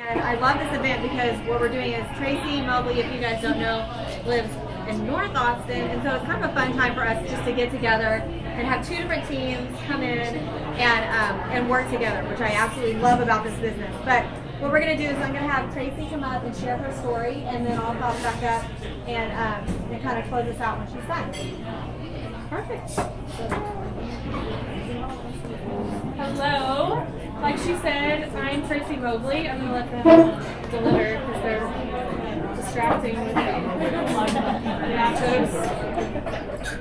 And I love this event because what we're doing is Tracy Mobley, if you guys don't know, lives in North Austin, and so it's kind of a fun time for us just to get together and have two different teams come in and work together, which I absolutely love about this business. But what we're going to do is I'm going to have Tracy come up and share her story, and then I'll pop back up and kind of close us out when she's done. Perfect. Hello. Like she said, I'm Tracy Mobley. I'm going to let them deliver because they're distracting with nachos.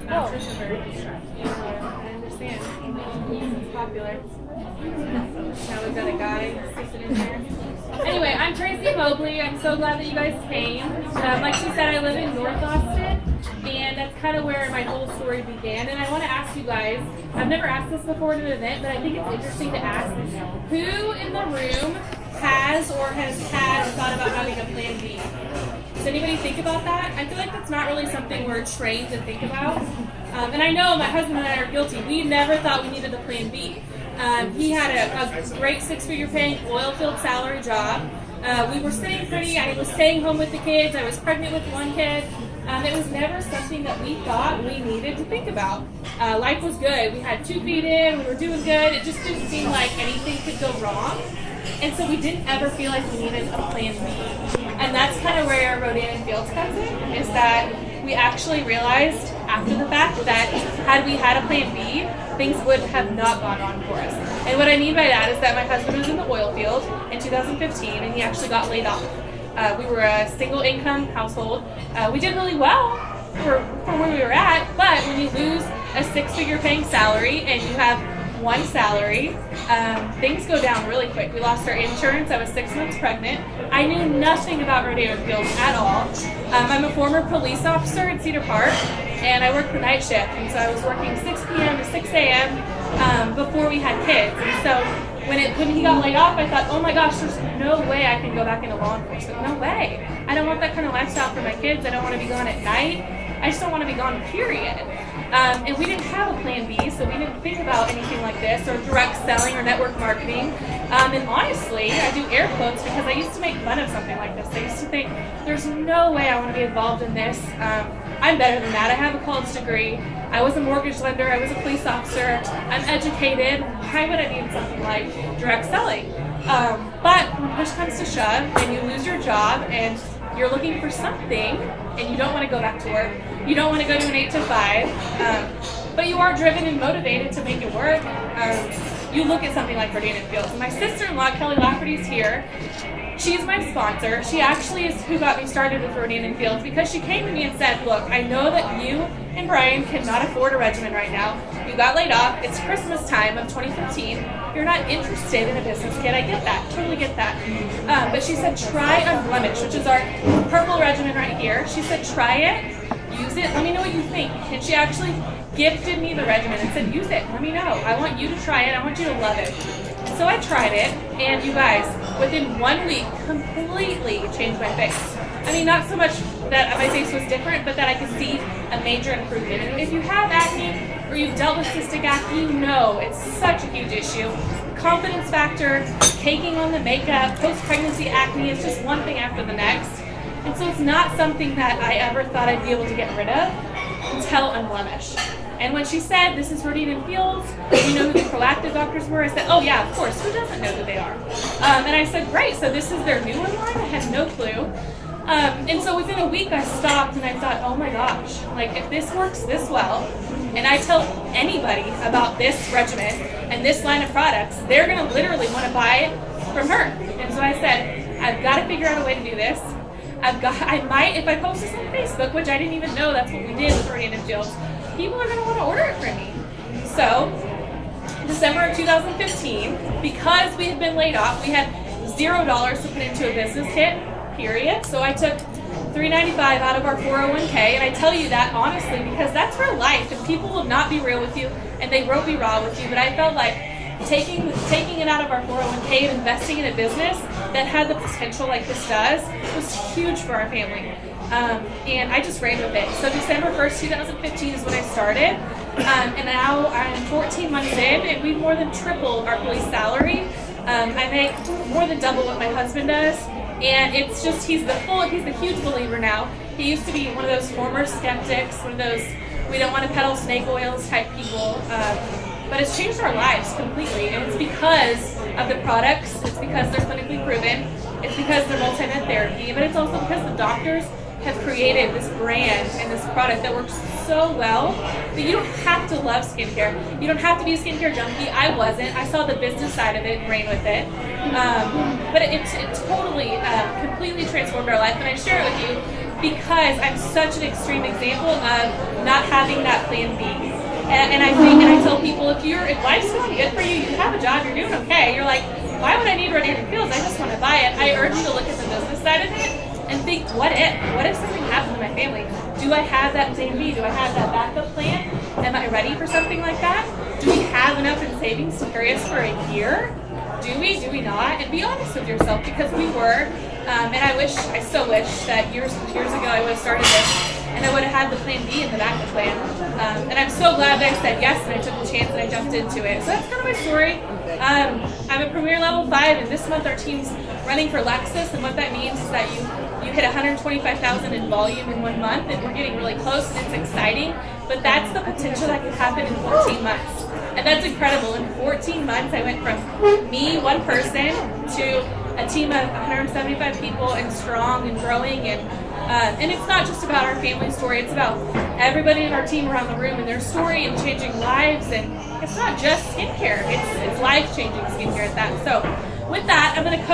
Nachos are very distracting. I understand. It's popular. Now we've got a guy sitting in here. Anyway, I'm Tracy Mobley. I'm so glad that you guys came. Like she said, I live in North Austin, and that's kind of where my whole story began. And I want to ask you guys, I've never asked this before in an event, but I think it's interesting to ask, who in the room has or has had or thought about having a plan B? Does anybody think about that? I feel like that's not really something we're trained to think about. And I know my husband and I are guilty. We never thought we needed a plan B. He had a great six-figure paying oil field salary job. We were sitting pretty. I was staying home with the kids. I was pregnant with one kid. It was never something that we thought we needed to think about. Life was good. We had 2 feet in. We were doing good. It just didn't seem like anything could go wrong. And so we didn't ever feel like we needed a plan B. And that's kind of where Rodan and Fields comes in, is that we actually realized after the fact that had we had a plan B, things would have not gone on for us. And what I mean by that is that my husband was in the oil field in 2015, and he actually got laid off. We were a single income household. We did really well for where we were at, but when you lose a 6-figure paying salary and you have one salary, things go down really quick. We lost our insurance. I was 6 months pregnant. I knew nothing about rodeo fields at all. I'm a former police officer in Cedar Park, and I worked the night shift, and so I was working 6 p.m. to 6 a.m. Before we had kids. And so when he got laid off, I thought, oh my gosh, there's no way I can go back into law enforcement. No way. I don't want that kind of lifestyle for my kids. I don't want to be gone at night. I just don't want to be gone, period. And we didn't have a plan B, so we didn't think about anything like this, or direct selling or network marketing. And honestly, I do air quotes because I used to make fun of something like this. I used to think, there's no way I want to be involved in this. I'm better than that. I have a college degree. I was a mortgage lender. I was a police officer. I'm educated. Why would I need something like direct selling? But when push comes to shove and you lose your job and you're looking for something and you don't want to go back to work, you don't want to go to an 8 to 5, but you are driven and motivated to make it work, you look at something like Rodan and Fields. And my sister-in-law, Kelly Lafferty, is here. She's my sponsor. She actually is who got me started with Rodan and Fields, because she came to me and said, look, I know that you and Brian cannot afford a regimen right now. You got laid off. It's Christmas time of 2015. You're not interested in a business kit. I get that. Totally get that. But she said, try Unblemished, which is our purple regimen right here. She said, try it. Use it. Let me know what you think. And she actually gifted me the regimen and said, use it. Let me know. I want you to try it. I want you to love it. So I tried it, and you guys, within 1 week, completely changed my face. I mean, not so much that my face was different, but that I could see a major improvement. And if you have acne or you've dealt with cystic acne, you know it's such a huge issue. Confidence factor, taking on the makeup, post-pregnancy acne is just one thing after the next. And so it's not something that I ever thought I'd be able to get rid of until Unblemished. And when she said, this is Rodan and Fields, you know who the Proactive doctors were? I said, oh yeah, of course, who doesn't know who they are? And I said, great, so this is their new one line? I had no clue. And so within a week I stopped and I thought, oh my gosh, like if this works this well, and I tell anybody about this regimen and this line of products, they're gonna literally wanna buy it from her. And so I said, I've gotta figure out a way to do this. I might, if I post this on Facebook, which I didn't even know that's what we did with Rodan and Fields, people are going to want to order it from me. So, December of 2015, because we had been laid off, we had $0 to put into a business kit, period. So I took $395 out of our 401k, and I tell you that honestly because that's real life, and people will not be real with you, and they won't be raw with you, but I felt like taking it out of our 401k and investing in a business that had the potential like this does was huge for our family. And I just ran with it. So December 1st, 2015 is when I started. And now I'm 14 months in, and we've more than tripled our police salary I make more than double what my husband does, and it's just he's the huge believer now. He used to be one of those former skeptics, one of those we don't want to peddle snake oils type people, but it's changed our lives completely, and it's because of the products, it's because they're clinically proven, it's because they're multi-med therapy, but it's also because the doctors have created this brand and this product that works so well that you don't have to love skincare. You don't have to be a skincare junkie. I wasn't. I saw the business side of it and ran with it. But it totally, completely transformed our life. And I share it with you because I'm such an extreme example of not having that plan B. And I think, and I tell people, if life's going good for you, you have a job, you're doing okay. You're like, why would I need Ready Pills? I just want to buy it. I urge you to look at the business side of it and think, what if something happened to my family? Do I have that plan B? Do I have that backup plan? Am I ready for something like that? Do we have enough in savings to carry us for a year? Do we not? And be honest with yourself, because we were. And I so wish that years ago I would have started this and I would have had the plan B and the backup plan. And I'm so glad that I said yes and I took the chance and I jumped into it. So that's kind of my story. I'm a Premier Level 5, and this month our team's running for Lexus, and what that means is that you hit 125,000 in volume in 1 month, and we're getting really close and it's exciting, but that's the potential that could happen in 14 months. And that's incredible. In 14 months I went from me, one person, to a team of 175 people and strong and growing, and it's not just about our family story, it's about everybody in our team around the room and their story and changing lives. And it's not just skincare, it's life-changing skincare at that. So with that, I'm going to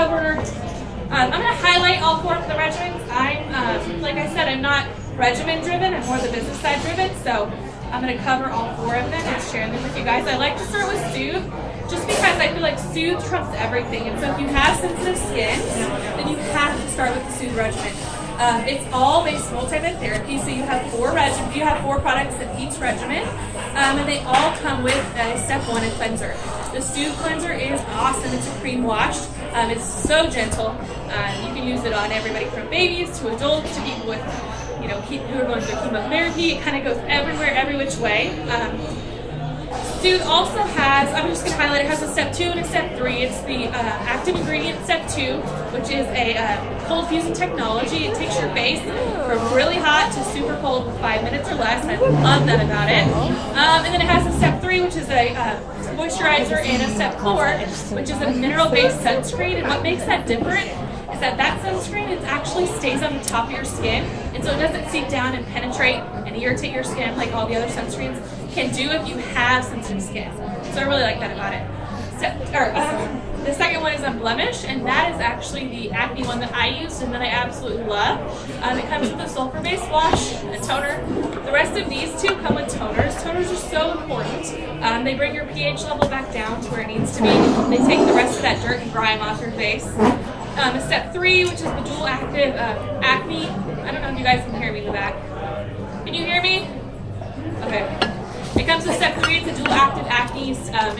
highlight all 4 of the regimens. I'm, like I said, I'm not regimen driven, I'm more the business side driven, so I'm going to cover all 4 of them and share them with you guys. I like to start with Soothe, just because I feel like Soothe trumps everything. And so if you have sensitive skin, then you have to start with the Soothe regimen. It's all based multi-med therapy, so you have 4 products in each regimen, and they all come with step 1, a cleanser. The Soothe cleanser is awesome. It's a cream wash. It's so gentle. You can use it on everybody from babies to adults to people with, who are going through chemotherapy. It kind of goes everywhere, every which way. Soothe also has, I'm just going to highlight, it has a step 2 and a step 3. It's the active ingredient step 2, which is a cold fusion technology. It takes your face from really hot to super cold in 5 minutes or less. I love that about it. And then it has a step 3, which is a moisturizer, and a step 4, which is a mineral-based sunscreen. And what makes that different is that sunscreen, it actually stays on the top of your skin, and so it doesn't seep down and penetrate and irritate your skin like all the other sunscreens can do if you have sensitive skin. So I really like that about it. The second one is a blemish, and that is actually the acne one that I used and that I absolutely love. It comes with a sulfur-based wash, a toner. The rest of these 2 come with toners. Toners are so important. They bring your pH level back down to where it needs to be. They take the rest of that dirt and grime off your face. Step 3, which is the dual active acne. I don't know if you guys can hear me in the back. Can you hear me? Okay. It comes with step 3. It's a dual active acne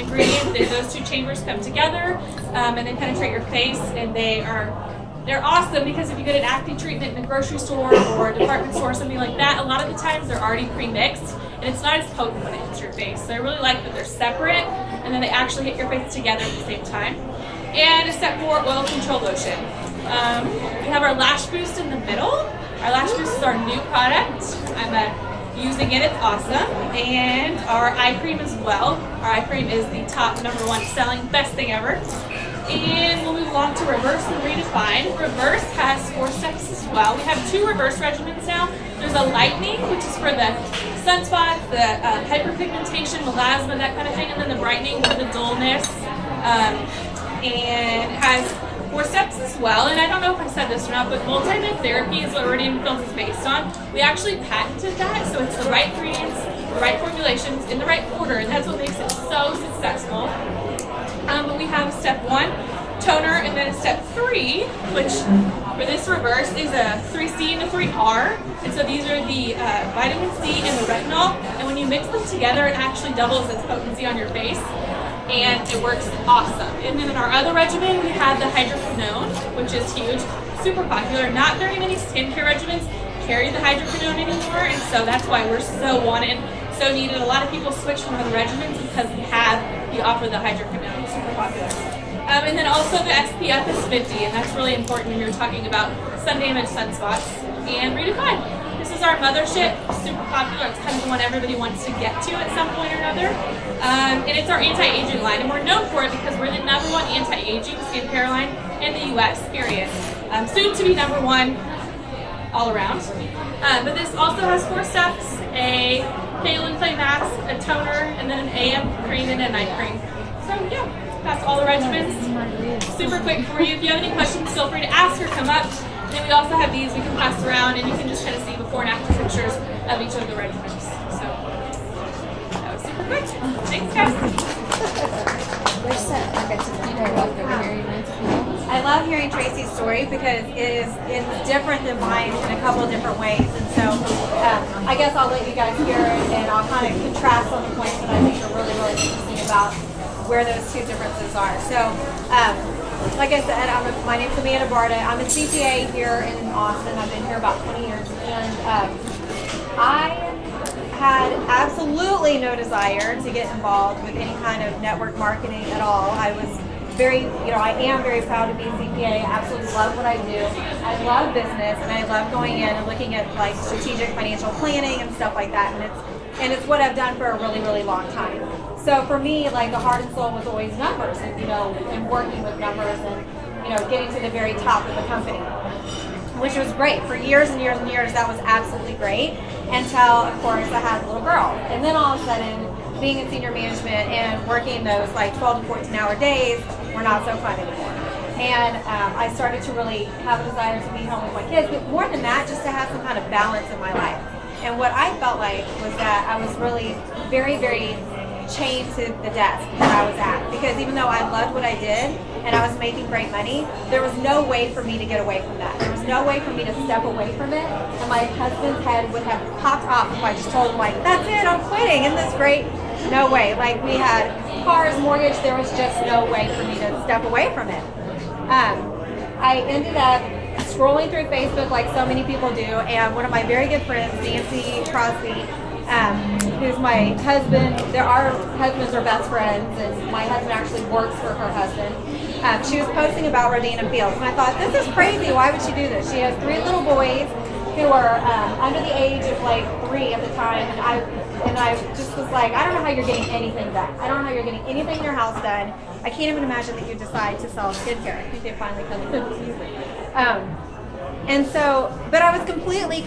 ingredient. Those 2 chambers come together and they penetrate your face, and they're awesome because if you get an acne treatment in a grocery store or a department store or something like that, a lot of the times they're already pre-mixed and it's not as potent when it hits your face. So I really like that they're separate and then they actually hit your face together at the same time. And a step 4, oil control lotion. We have our Lash Boost in the middle. Our Lash Boost is our new product. I'm using it, it's awesome. And our eye cream as well. Our eye cream is the top #1 selling, best thing ever. And we'll move along to Reverse and Redefine. Reverse has 4 steps as well. We have 2 reverse regimens now. There's a lightening, which is for the sunspots, the hyperpigmentation, melasma, that kind of thing. And then the brightening for the dullness. And it has 4 steps as well, and I don't know if I said this or not, but multi-med therapy is what Ready Pills is based on. We actually patented that, so it's the right ingredients, the right formulations, in the right order, and that's what makes it so successful. But we have step 1, toner, and then a step 3, which for this reverse is a 3C and a 3R, and so these are the vitamin C and the retinol, and when you mix them together, it actually doubles its potency on your face. And it works awesome. And then in our other regimen, we have the hydroquinone, which is huge, super popular. Not very many skincare regimens carry the hydroquinone anymore, and so that's why we're so wanted, so needed. A lot of people switch from other regimens because we offer the hydroquinone, super popular. And then also the SPF is 50, and that's really important when you're talking about sun damage sunspots. And Rita 5. This is our mothership, super popular. It's kind of the one everybody wants to get to at some point or another. And it's our anti-aging line, and we're known for it because we're the #1 anti-aging skincare line in the U.S., period. Soon to be #1 all around. But this also has 4 steps: a Pale Clay mask, a toner, and then an AM cream and a night cream. So yeah, that's all the regimens. Super quick for you. If you have any questions, feel free to ask or come up. And then we also have these we can pass around, and you can just kind of see before and after pictures of each of the regimens. So that was super quick. Thanks, guys. I love hearing Tracy's story because it's different than mine in a couple of different ways. And so I guess I'll let you guys hear it, and I'll kind of contrast on the points that I think are really, really interesting about where those two differences are. So like I said, my name's Amanda Barta. I'm a CPA here in Austin. I've been here about 20 years. And I had absolutely no desire to get involved with any kind of network marketing at all. I was I am very proud to be a CPA. I absolutely love what I do. I love business, and I love going in and looking at like strategic financial planning and stuff like that. And it's what I've done for a really, really long time. So for me, like the heart and soul was always numbers, and working with numbers, and getting to the very top of the company, which was great for years and years and years. That was absolutely great until, of course, I had a little girl, and then all of a sudden, being in senior management and working those like 12 to 14-hour days were not so fun anymore. And I started to really have a desire to be home with my kids, but more than that, just to have some kind of balance in my life. And what I felt like was that I was really very, very chained to the desk that I was at, because even though I loved what I did and I was making great money, there was no way for me to get away from that. There was no way for me to step away from it, and my husband's head would have popped off if I just told him, like, that's it, I'm quitting, isn't this great? No way. Like, we had cars, mortgage, there was just no way for me to step away from it. I ended up scrolling through Facebook like so many people do, and one of my very good friends, Nancy Crosby, who's my husband, our husbands are best friends, and my husband actually works for her husband. She was posting about Rodina Fields, and I thought, this is crazy, why would she do this? She has 3 little boys who are under the age of like 3 at the time, and I just was like, I don't know how you're getting anything done. I don't know how you're getting anything in your house done. I can't even imagine that you decide to sell skincare. I think they finally come in. And so, but I was completely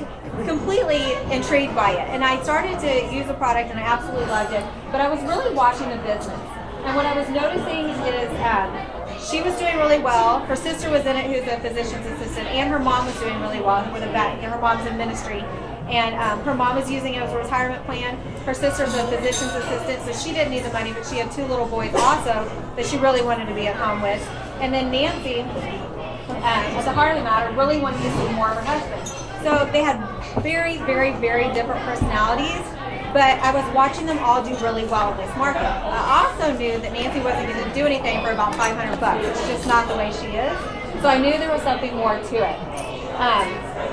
intrigued by it, and I started to use the product, and I absolutely loved it. But I was really watching the business, and what I was noticing is she was doing really well. Her sister was in it, who's a physician's assistant, and her mom was doing really well. With a vet, her mom's in ministry, and her mom was using it as a retirement plan. Her sister's a physician's assistant, so she didn't need the money, but she had 2 little boys also that she really wanted to be at home with. And then Nancy, as a heart of the matter, really wanted to see more of her husband. So they had very, very, very different personalities, but I was watching them all do really well in this market. I also knew that Nancy wasn't going to do anything for about $500 bucks. It's just not the way she is. So I knew there was something more to it.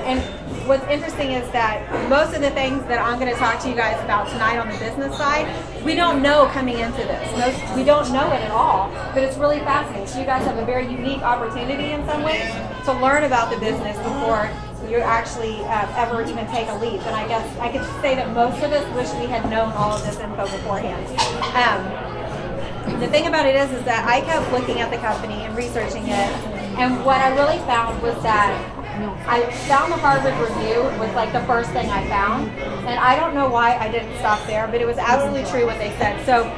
And what's interesting is that most of the things that I'm going to talk to you guys about tonight on the business side, we don't know coming into this. We don't know it at all, but it's really fascinating. So you guys have a very unique opportunity in some ways to learn about the business before you actually ever even take a leap. And I guess I could say that most of us wish we had known all of this info beforehand. The thing about it is that I kept looking at the company and researching it, and what I really found was that I found the Harvard review was like the first thing I found, and I don't know why I didn't stop there, but it was absolutely true what they said. So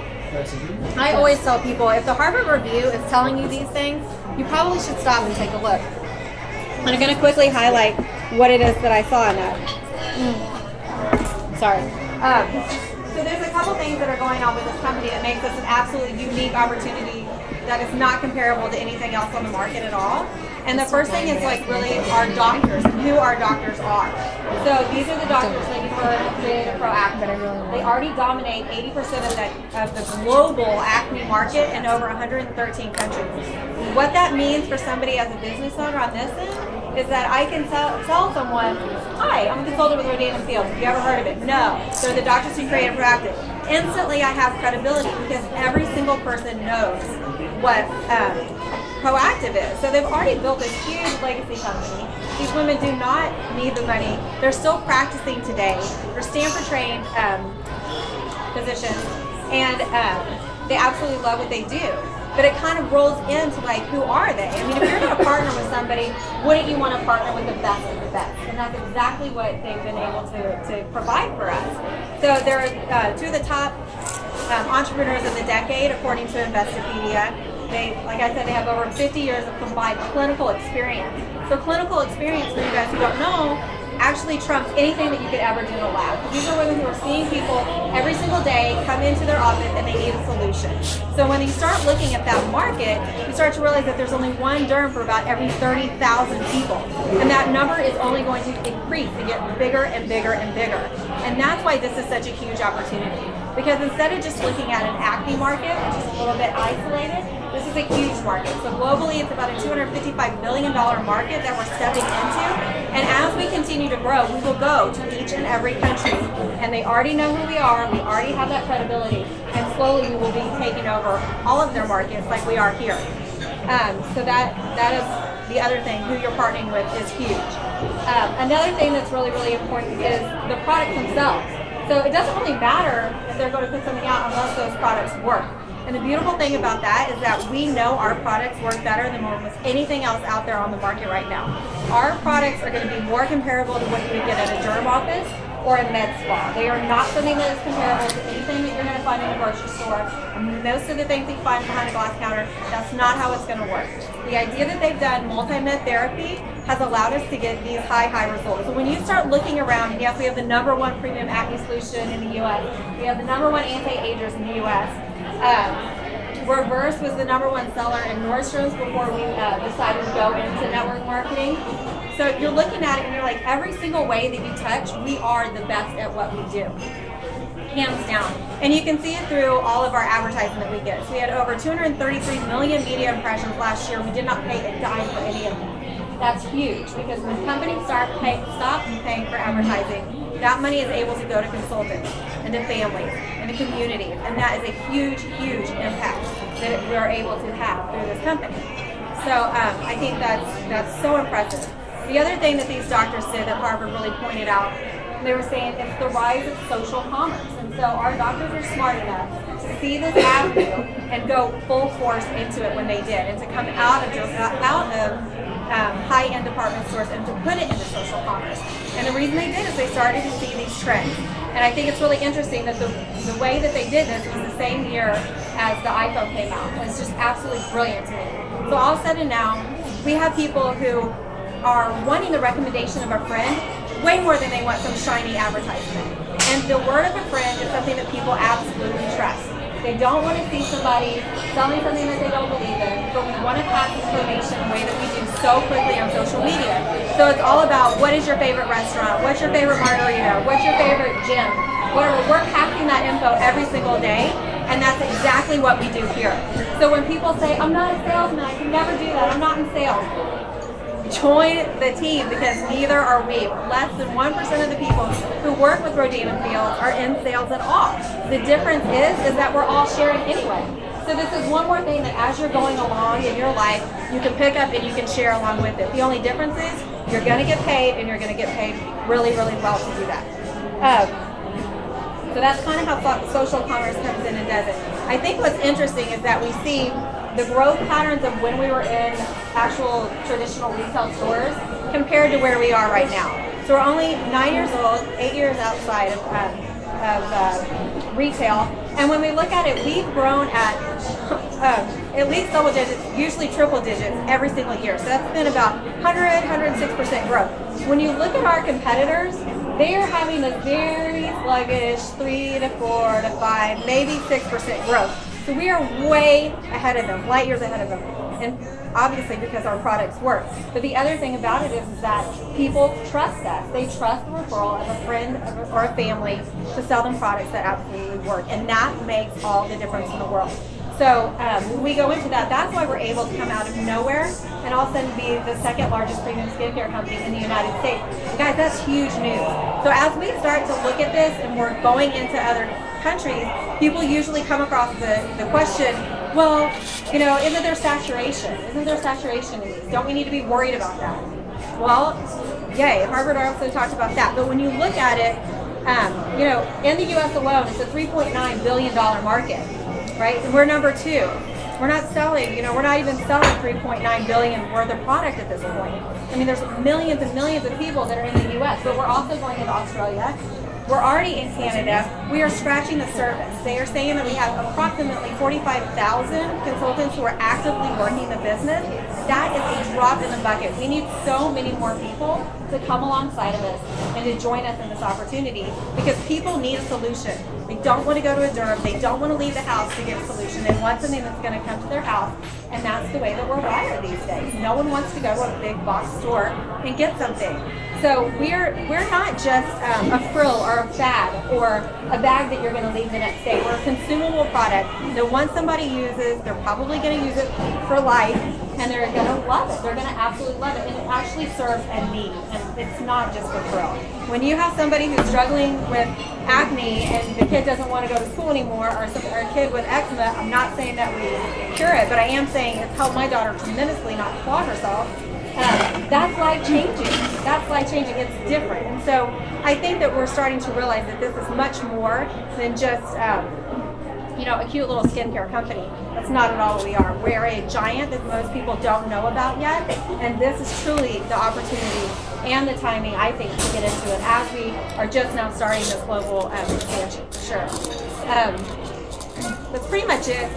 I always tell people, if the Harvard review is telling you these things, you probably should stop and take a look. And I'm going to quickly highlight what it is that I saw in that. Sorry. So there's a couple things that are going on with this company that makes us an absolutely unique opportunity that is not comparable to anything else on the market at all. And the first thing is like really our doctors and who our doctors are. So these are the doctors that you've heard of Creative Pro Acne. They already dominate 80% of the global acne market in over 113 countries. What that means for somebody as a business owner on this end is that I can tell someone, hi, I'm a consultant with Rodina Fields. Have you ever heard of it? No. They're the doctors who Creative Pro Acne. instantly I have credibility because every single person knows what Proactive is. So they've already built this huge legacy company. These women do not need the money. They're still practicing today. They're Stanford trained physicians, and they absolutely love what they do. But it kind of rolls into like, who are they? I mean, if you're going to partner with somebody, wouldn't you want to partner with the best of the best? And that's exactly what they've been able to provide for us. So they're two of the top entrepreneurs of the decade, according to Investopedia. They, like I said, they have over 50 years of combined clinical experience. So clinical experience, for you guys who don't know, actually trumps anything that you could ever do in a lab. These are women who are seeing people every single day come into their office and they need a solution. So when you start looking at that market, you start to realize that there's only one derm for about every 30,000 people. And that number is only going to increase and get bigger and bigger and bigger. And that's why this is such a huge opportunity. Because instead of just looking at an acne market, which is a little bit isolated, this is a huge market. So globally, it's about a $255 billion market that we're stepping into. And as we continue to grow, we will go to each and every country. And they already know who we are. We already have that credibility. And slowly we will be taking over all of their markets like we are here. So that is the other thing. Who you're partnering with is huge. Another thing that's really, really important is the products themselves. So it doesn't really matter if they're going to put something out unless those products work. And the beautiful thing about that is that we know our products work better than almost anything else out there on the market right now. Our products are going to be more comparable to what you would get at a derm office or a med spa. They are not something that is comparable to anything that you're going to find in a grocery store. Most of the things that you find behind a glass counter, that's not how it's going to work. The idea that they've done multi-med therapy has allowed us to get these high results. So when you start looking around, and yes, we have the #1 premium acne solution in the US. We have the #1 anti-agers in the US. Reverse was the #1 seller in Nordstrom's before we decided to go into network marketing. So you're looking at it and you're like, every single way that you touch, we are the best at what we do. Hands down. And you can see it through all of our advertising that we get. So we had over 233 million media impressions last year. We did not pay a dime for any of them. That's huge because when companies stop paying for advertising, that money is able to go to consultants and to families and to communities. And that is a huge, huge impact that we are able to have through this company. So I think that's so impressive. The other thing that these doctors did that Harvard really pointed out, they were saying it's the rise of social commerce. And so our doctors are smart enough to see this avenue and go full force into it when they did, and to come out of high-end department stores and to put it into social commerce. And the reason they did is they started to see these trends. And I think it's really interesting that the way that they did this was the same year as the iPhone came out. It's just absolutely brilliant to me. So all of a sudden now, we have people who are wanting the recommendation of a friend way more than they want some shiny advertisement. And the word of a friend is something that people absolutely trust. They don't want to see somebody selling something that they don't believe in, but we want to pass information the way that we do so quickly on social media. So it's all about, what is your favorite restaurant? What's your favorite margarita? What's your favorite gym? Whatever. We're passing that info every single day, and that's exactly what we do here. So when people say, I'm not a salesman, I can never do that, I'm not in sales, join the team, because neither are we. Less than 1% of the people who work with Rodan & Fields are in sales at all. The difference is that we're all sharing anyway. So this is one more thing that as you're going along in your life, you can pick up and you can share along with it. The only difference is you're going to get paid, and you're going to get paid really, really well to do that. So that's kind of how social commerce comes in and does it. I think what's interesting is that we see the growth patterns of when we were in actual traditional retail stores compared to where we are right now. So we're only 9 years old, 8 years outside of retail, and when we look at it, we've grown at least double digits, usually triple digits every single year. So that's been about 106% growth. When you look at our competitors, they are having this very sluggish 3 to 4 to 5, maybe 6% growth. So we are way ahead of them, light years ahead of them, and obviously because our products work. But the other thing about it is that people trust us. They trust the referral of a friend or a family to sell them products that absolutely work, and that makes all the difference in the world. So when we go into that, that's why we're able to come out of nowhere and all of a sudden be the second largest premium skincare company in the United States. Guys, that's huge news. So as we start to look at this and we're going into other countries, people usually come across the question, well, you know, isn't there saturation? Isn't there saturation in these? Don't we need to be worried about that? Well, yay, Harvard also talked about that. But when you look at it, you know, in the U.S. alone, it's a $3.9 billion market, right? And we're number 2. We're not selling, you know, we're not even selling $3.9 billion worth of product at this point. I mean, there's millions and millions of people that are in the U.S., but we're also going into Australia. We're already in Canada. We are scratching the surface. They are saying that we have approximately 45,000 consultants who are actively working the business. That is a drop in the bucket. We need so many more people to come alongside of us and to join us in this opportunity, because people need a solution. They don't want to go to a Durham. They don't want to leave the house to get a solution. They want something that's going to come to their house, and that's the way that we're wired these days. No one wants to go to a big box store and get something. So we're not just a frill or a fad or a bag that you're going to leave the next day. We're a consumable product that once somebody uses, they're probably going to use it for life, and they're going to love it. They're going to absolutely love it, and it actually serves a need, and it's not just a frill. When you have somebody who's struggling with acne and the kid doesn't want to go to school anymore, or a kid with eczema, I'm not saying that we cure it, but I am saying it's helped my daughter tremendously not to clog herself. That's life changing. That's life changing. It's different. And so I think that we're starting to realize that this is much more than just, you know, a cute little skincare company. That's not at all what we are. We're a giant that most people don't know about yet. And this is truly the opportunity and the timing, I think, to get into it as we are just now starting this global expansion, for sure. That's pretty much it.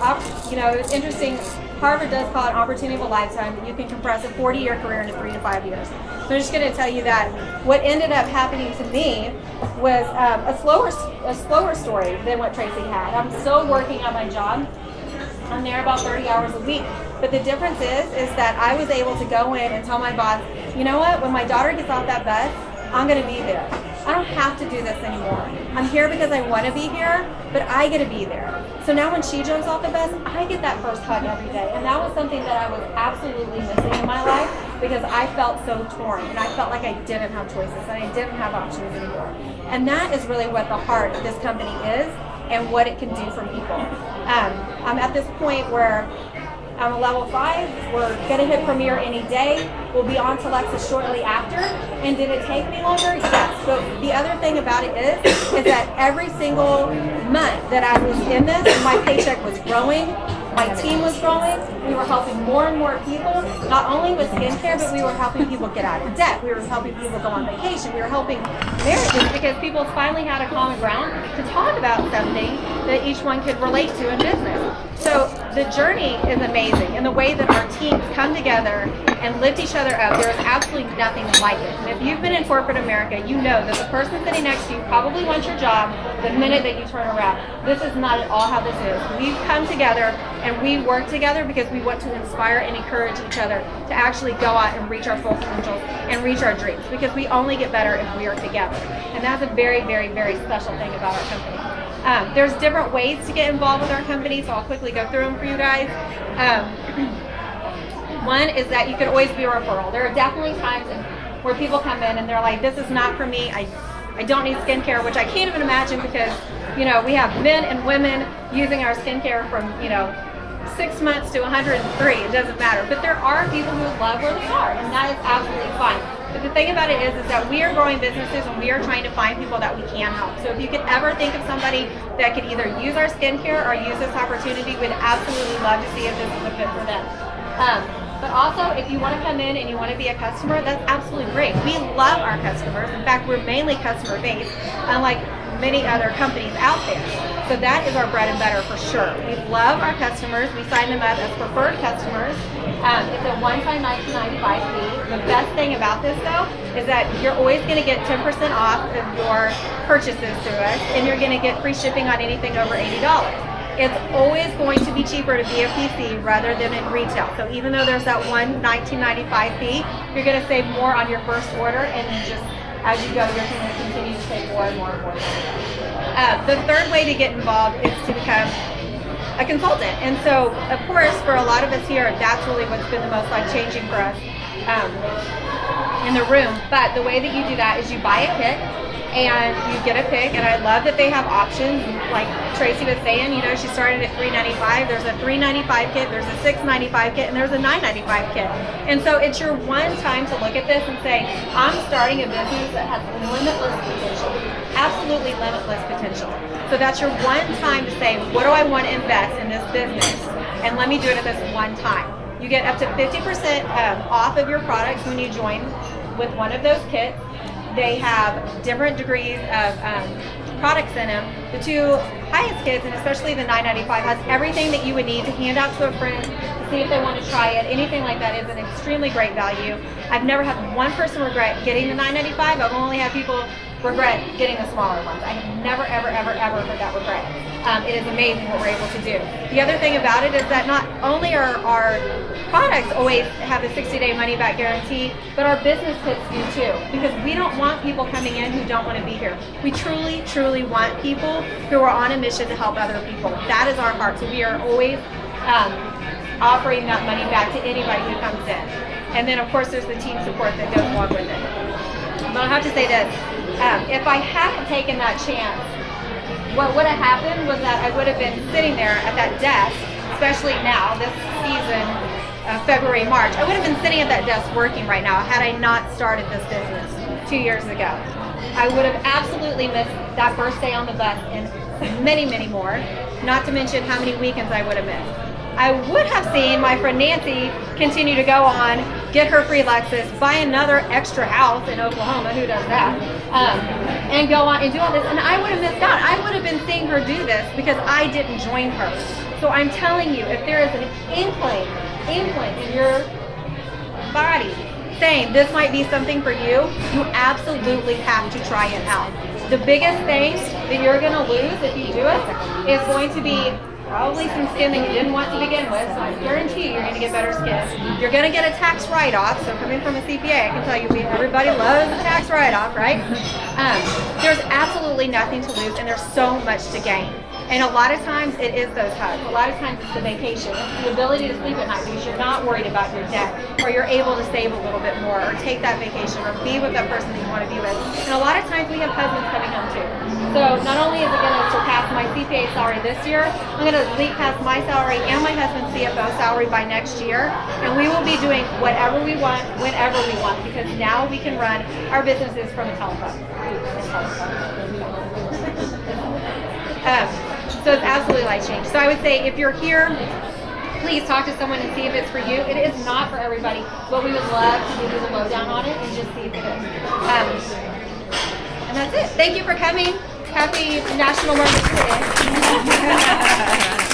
You know, it's interesting. Harvard does call it an opportunity of a lifetime, that you can compress a 40-year career into 3 to 5 years. So I'm just going to tell you that what ended up happening to me was a slower story than what Tracy had. I'm still working on my job. I'm there about 30 hours a week. But the difference is that I was able to go in and tell my boss, you know what, when my daughter gets off that bus, I'm going to be there. I don't have to do this anymore. I'm here because I want to be here, but I get to be there. So now when she jumps off the bus, I get that first hug every day. And that was something that I was absolutely missing in my life, because I felt so torn and I felt like I didn't have choices and I didn't have options anymore. And that is really what the heart of this company is and what it can do for people. I'm at this point where I'm a level 5. We're going to hit Premier any day. We'll be on to Lexus shortly after. And did it take me longer? Yes. But the other thing about it is that every single month that I was in this, my paycheck was growing. My team was growing. We were helping more and more people, not only with skincare, but we were helping people get out of debt. We were helping people go on vacation. We were helping marriages, because people finally had a common ground to talk about something that each one could relate to in business. So the journey is amazing, and the way that our teams come together and lift each other up, there is absolutely nothing like it. And if you've been in corporate America, you know that the person sitting next to you probably wants your job the minute that you turn around. This is not at all how this is. We've come together and we work together because we want to inspire and encourage each other to actually go out and reach our full potential and reach our dreams, because we only get better if we are together. And that's a very, very, very special thing about our company. There's different ways to get involved with our company, so I'll quickly go through them for you guys. One is that you can always be a referral. There are definitely times where people come in and they're like, this is not for me. I don't need skincare, which I can't even imagine, because, you know, we have men and women using our skincare from, you know, 6 months to 103. It doesn't matter. But there are people who love where they are, and that is absolutely fine. But the thing about it is that we are growing businesses and we are trying to find people that we can help. So if you could ever think of somebody that could either use our skincare or use this opportunity, we'd absolutely love to see if this is a fit for them. But also, if you want to come in and you want to be a customer, that's absolutely great. We love our customers. In fact, we're mainly customer based, unlike many other companies out there. So that is our bread and butter for sure. We love our customers. We sign them up as preferred customers. It's a one-time $19.95 fee. The best thing about this, though, is that you're always going to get 10% off of your purchases through us, and you're going to get free shipping on anything over $80. It's always going to be cheaper to be a PC rather than in retail. So even though there's that one $19.95 fee, you're going to save more on your first order, and then just as you go, you're going to continue to save more and more and more. The third way to get involved is to become a consultant. And so, of course, for a lot of us here, that's really what's been the most life-changing for us in the room. But the way that you do that is you buy a kit, and you get a pick. And I love that they have options. Like Tracy was saying, you know, she started at $3.95. There's a $3.95 kit, there's a $6.95 kit, and there's a $9.95 kit. And so it's your one time to look at this and say, I'm starting a business that has limitless potential, absolutely limitless potential. So that's your one time to say, what do I want to invest in this business? And let me do it at this one time. You get up to 50% off of your products when you join with one of those kits. They have different degrees of products in them. The two highest kits, and especially the $9.95, has everything that you would need to hand out to a friend to see if they want to try it. Anything like that is an extremely great value. I've never had one person regret getting the $9.95. I've only had people regret getting the smaller ones. I have never, ever, ever, ever heard that regret. It is amazing what we're able to do. The other thing about it is that not only are our products always have a 60-day money-back guarantee, but our business kits do too, because we don't want people coming in who don't want to be here. We truly, truly want people who are on a mission to help other people. That is our heart. So we are always offering that money back to anybody who comes in. And then, of course, there's the team support that goes along with it. But I'll have to say this. If I hadn't taken that chance, what would have happened was that I would have been sitting there at that desk, especially now, this season, February, March. I would have been sitting at that desk working right now had I not started this business 2 years ago. I would have absolutely missed that first day on the bus and many, many more, not to mention how many weekends I would have missed. I would have seen my friend Nancy continue to go on, get her free Lexus, buy another extra house in Oklahoma, who does that, and go on and do all this, and I would have missed out. I would have been seeing her do this because I didn't join her. So I'm telling you, if there is an inkling in your body saying this might be something for you, you absolutely have to try it out. The biggest thing that you're going to lose if you do it is going to be probably some skin that you didn't want to begin with, so I guarantee you're going to get better skin. You're going to get a tax write-off, so coming from a CPA, I can tell you everybody loves a tax write-off, right? There's absolutely nothing to lose, and there's so much to gain. And a lot of times it is those hugs. A lot of times it's the vacation. It's the ability to sleep at night because you're not worried about your debt, or you're able to save a little bit more, or take that vacation, or be with that person that you want to be with. And a lot of times we have husbands coming home too. So not only is it going to surpass my CPA salary this year, I'm going to leap past my salary and my husband's CFO salary by next year. And we will be doing whatever we want, whenever we want, because now we can run our businesses from a telephone. So it's absolutely life-changing. So I would say if you're here, please talk to someone and see if it's for you. It is not for everybody, but we would love to give you the lowdown on it and just see if it is. And that's it. Thank you for coming. Happy National Women's Day.